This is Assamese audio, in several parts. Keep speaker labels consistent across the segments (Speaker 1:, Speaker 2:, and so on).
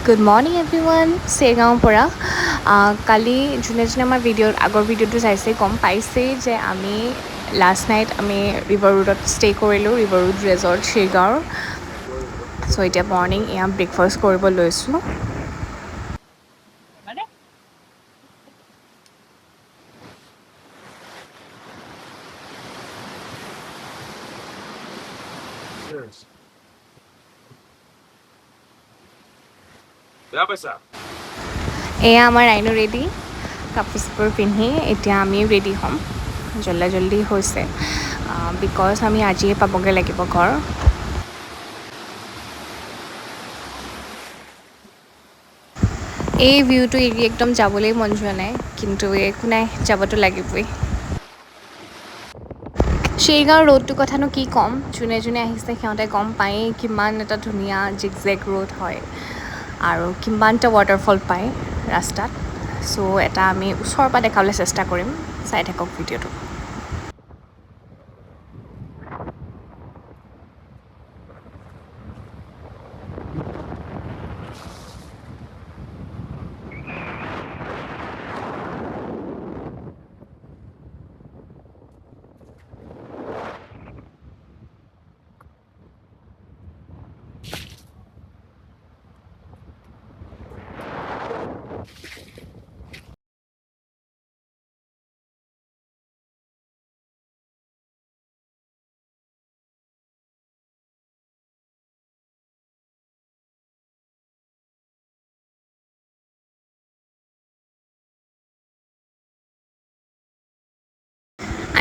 Speaker 1: Good morning everyone, Shergaon পৰা কালি যোনে যোনে আমাৰ আগৰ ভিডিঅ'টো চাইছে গম পাইছে যে আমি লাষ্ট নাইট আমি ৰিভাৰউডত ষ্টে কৰিলোঁ, ৰিভাৰউড ৰিজৰ্ট Shergaon। চ' এতিয়া মৰ্ণিং এয়া ব্ৰেকফাষ্ট কৰিব লৈছোঁ। এয়া আমাৰ ৰাইনো ৰেডি, কাপোৰ চাপোৰ পিন্ধি এতিয়া আমিও ৰেডি হ'ম। জল্দি হৈছে বিকজ আমি আজিয়ে পাবগৈ লাগিব ঘৰ। এই ভিউটো এৰি একদম যাবলৈ মন যোৱা নাই, কিন্তু একো নাই, যাবতো লাগিবই। Shergaon ৰোডটোৰ কথানো কি ক'ম, যোনে যোনে আহিছে সিহঁতে গম পায়েই কিমান এটা ধুনীয়া জিগজেগ ৰোড হয় আৰু কিমানটা ৱাটাৰফল পায় ৰাস্তাত। চ' এটা আমি ওচৰৰ পৰা দেখাবলৈ চেষ্টা কৰিম, চাই থাকক ভিডিঅ'টো।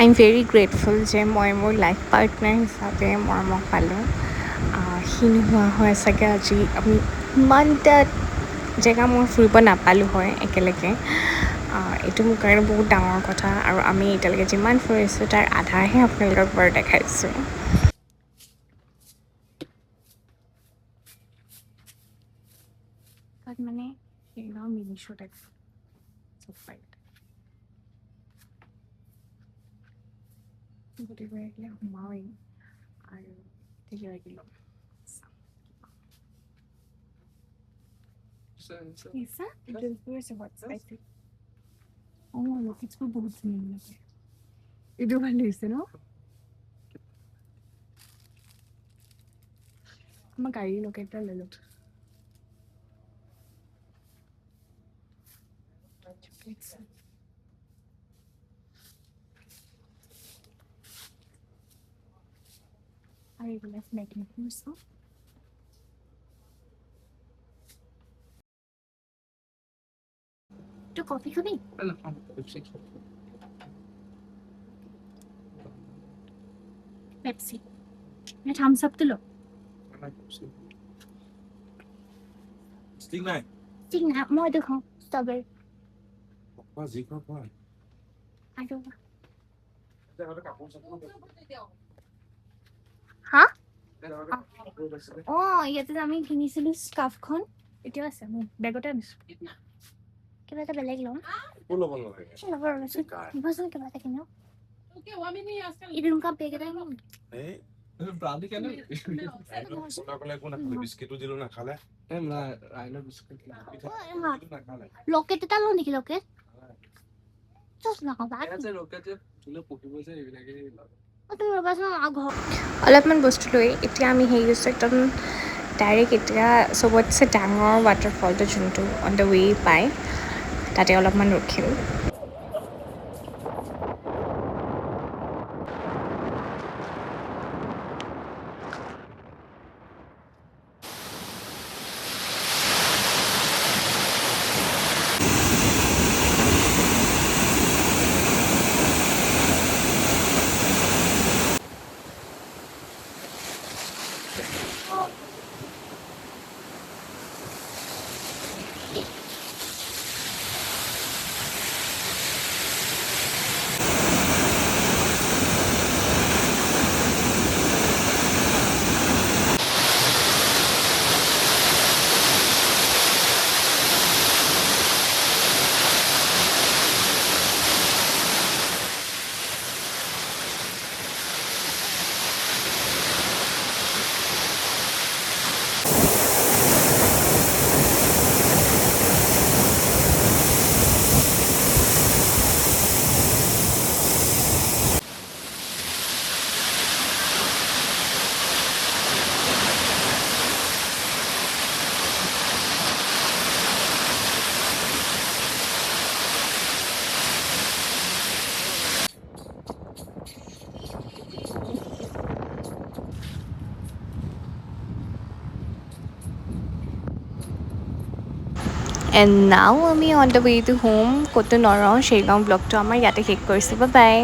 Speaker 1: আই এম ভেৰি গ্ৰেটফুল যে মই মোৰ লাইফ পাৰ্টনাৰ হিচাপে মৰমক পালোঁ। সি নোহোৱা হয় চাগে আজি আমি ইমানটা জেগা মই ফুৰিব নাপালোঁ হয় একেলগে। এইটো মোৰ কাৰণে বহুত ডাঙৰ কথা আৰু আমি এতিয়ালৈকে যিমান ফুৰিছোঁ তাৰ আধাহে আপোনালোকক বাৰু দেখাইছোঁ। মানে Shergaon মিনি শ্বো টাইপ গতিকে আহিলে সোমাওৱেই আৰু তেতিয়া লাগিলোঁ লোকেটছবোৰ বহুত ধুনীয়া লাগে। এইটো ভাল লাগিছে ন? আমাৰ গাড়ী লোকেট এটা লৈ লওঁ। আৰু এইবিলাক মেগনেট কৰিছোঁ। তই কফি খাবি? পেপচি নে থামছ আপটো ল।
Speaker 2: ষ্টিং নাই,
Speaker 1: মই এইটো খাওঁ, ষ্ট্ৰবেৰী। হা? ইয়াতে আমি কিনিছিলোঁ স্কাৰ্ফখন, এতিয়াও আছে মোৰ বেগতে আনিছোঁ। কিবা এটা বেলেগ ল'ম। কিবা এটা কিনো। লকেট এটা লওঁ নেকি? লকেট অলপমান বস্তু লৈ এতিয়া আমি হেৰি গৈছোঁ একদম ডাইৰেক্ট এতিয়া চবতছে ডাঙৰ ৱাটাৰফলটো যোনটো অন দ্য ৱে পায়, তাতে অলপমান ৰখিম। এণ্ড নাও আমি on the way to home ক'তো নৰওঁ শ্বেৰগাঁও ব্লগটো আমাৰ ইয়াতে শেষ কৰিছোঁ বাই বাই